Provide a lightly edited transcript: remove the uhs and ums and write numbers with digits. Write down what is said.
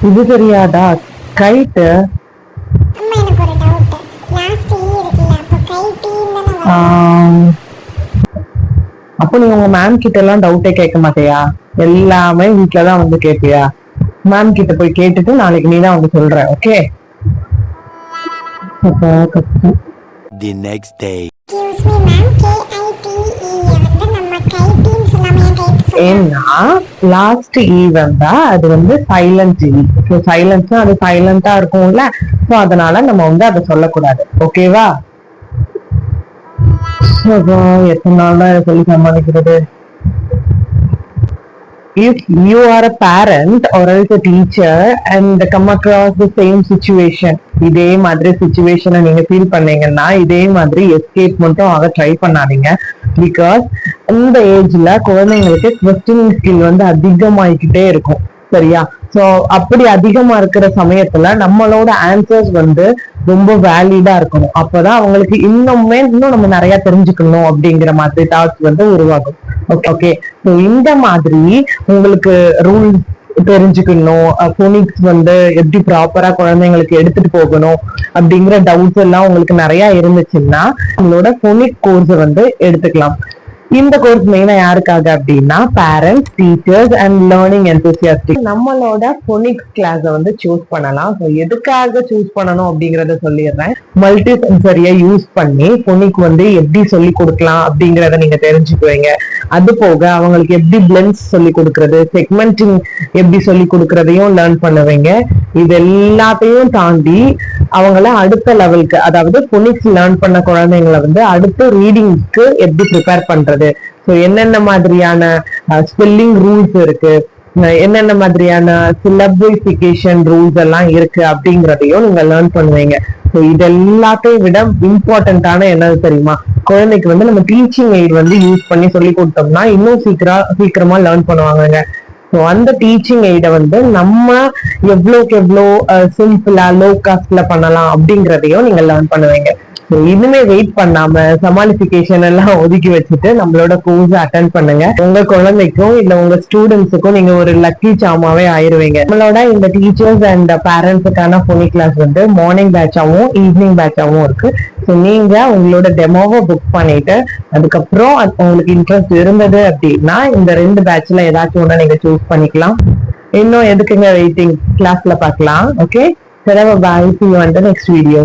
இது தெரியாதா? கைட்டு. அப்போ நீ உங்க மேம் கிட்ட எல்லாம் டவுட்டே கேட்க மாட்டியா? எல்லாமே வீட்டுலதான் வந்து கேட்பியா? மேம் கிட்ட போய் கேட்டுட்டு நாளைக்கு நீ தான் வந்து சொல்ற. ஓகே? The next day. ஏன்னா லாஸ்ட் ஈ வந்தா அது வந்து சைலண்ட் ஈ. சைலன்ஸ்னா அது சைலண்டா இருக்கும்ல, சோ அதனால நம்ம வந்து அதை சொல்லக்கூடாது. ஓகேவா? எத்தனை நாள் தான் சொல்லி சமாளிக்கிறது? If you are a parent or else a teacher and come across the same situation, இதே மாதிரி சிச்சுவேஷனை நீங்க ஃபீல் பண்ணீங்கன்னா இதே மாதிரி எஸ்கேப் மட்டும் ஆக ட்ரை பண்ணாதீங்க. பிகாஸ் இந்த ஏஜ்ல குழந்தைங்களுக்கு கொஸ்டின் ஸ்கில் வந்து அதிகமாயிக்கிட்டே இருக்கும். சரியா? சோ அப்படி அதிகமா இருக்கிற சமயத்துல நம்மளோட ஆன்சர்ஸ் வந்து ரொம்ப வேலிடா இருக்கணும். அப்பதான் அவங்களுக்கு இன்னும் நம்ம நிறைய தெரிஞ்சுக்கணும் அப்படிங்கிற மாதிரி தாட்ஸ் வந்து உருவாகும். ஓகே, இந்த மாதிரி உங்களுக்கு ரூல் தெரிஞ்சுக்கணும், போனிக்ஸ் வந்து எப்படி ப்ராப்பரா குழந்தைங்களுக்கு எடுத்துட்டு போகணும் அப்படிங்கிற டவுட்ஸ் எல்லாம் உங்களுக்கு நிறைய இருந்துச்சுன்னா உங்களோட போனிக் கோர்ஸ் வந்து எடுத்துக்கலாம். இந்த கோர்ஸ் மெயினா யாருக்காக அப்படின்னா parents, teachers and learning enthusiastic. நம்மளோட போனிக்ஸ் கிளாஸ வந்து சூஸ் பண்ணலாம். ஸோ எதுக்காக சூஸ் பண்ணணும் அப்படிங்கறத சொல்லிடுறேன். மல்டி சென்சரியை யூஸ் பண்ணி போனிக் வந்து எப்படி சொல்லி கொடுக்கலாம் அப்படிங்கறத நீங்க தெரிஞ்சுக்குவீங்க. அது போக அவங்களுக்கு எப்படி பிளெண்ட்ஸ் சொல்லி கொடுக்கறது, செக்மெண்டிங் எப்படி சொல்லி கொடுக்கறதையும் லேர்ன் பண்ணுவீங்க. இது எல்லாத்தையும் தாண்டி அவங்கள அடுத்த லெவலுக்கு, அதாவது போனிக்ஸ் லேர்ன் பண்ண குழந்தைங்களை வந்து அடுத்த ரீடிங்க்கு எப்படி ப்ரிப்பேர் பண்றது, என்னென்ன மாதிரியான ஸ்பெல்லிங் ரூல்ஸ் இருக்கு, என்னென்ன மாதிரியான சிலபிஃபிகேஷன் ரூல்ஸ் எல்லாம் இருக்கு அப்படிங்கறதையும் நீங்க லேர்ன் பண்ணுவீங்க. இது எல்லாத்தையும் விட இம்பார்ட்டன்டான என்னது தெரியுமா? குழந்தைக்கு வந்து நம்ம டீச்சிங் எய்ட் வந்து யூஸ் பண்ணி சொல்லி கொடுத்தோம்னா இன்னும் சீக்கிரமா லேர்ன் பண்ணுவாங்க. ஸோ அந்த டீச்சிங் எய்ட வந்து நம்ம எவ்வளோக்கு எவ்வளோ சிம்பிளா லோ காஸ்ட்ல பண்ணலாம் அப்படிங்கறதையும் நீங்க லேர்ன் பண்ணுவீங்க. இனிமே வெயிட் பண்ணாம சமாளிபிகேஷன் எல்லாம் ஒதுக்கி வச்சுட்டு நம்மளோட கோர்ஸ் அட்டென்ட் பண்ணுங்க. உங்க குழந்தைக்கும் இல்ல உங்க ஸ்டூடெண்ட்ஸுக்கும் நீங்க ஒரு லக்கி சாமாவே ஆயிருவீங்க. நம்மளோட இந்த டீச்சர்ஸ் அண்ட் பேரண்ட்ஸுக்கான போனி கிளாஸ் வந்து மார்னிங் பேட்சாவும் ஈவினிங் பேட்சாவும் இருக்கு. ஸோ நீங்க உங்களோட டெமோவை புக் பண்ணிட்டு அதுக்கப்புறம் உங்களுக்கு இன்ட்ரெஸ்ட் இருந்தது அப்படின்னா இந்த 2 பேட்ச்ல ஏதாச்சும் ஒண்ணு நீங்க சூஸ் பண்ணிக்கலாம். இன்னும் எதுக்குங்க வெயிட்டிங்? கிளாஸ்ல பார்க்கலாம். Okay, bye. See you on the next video.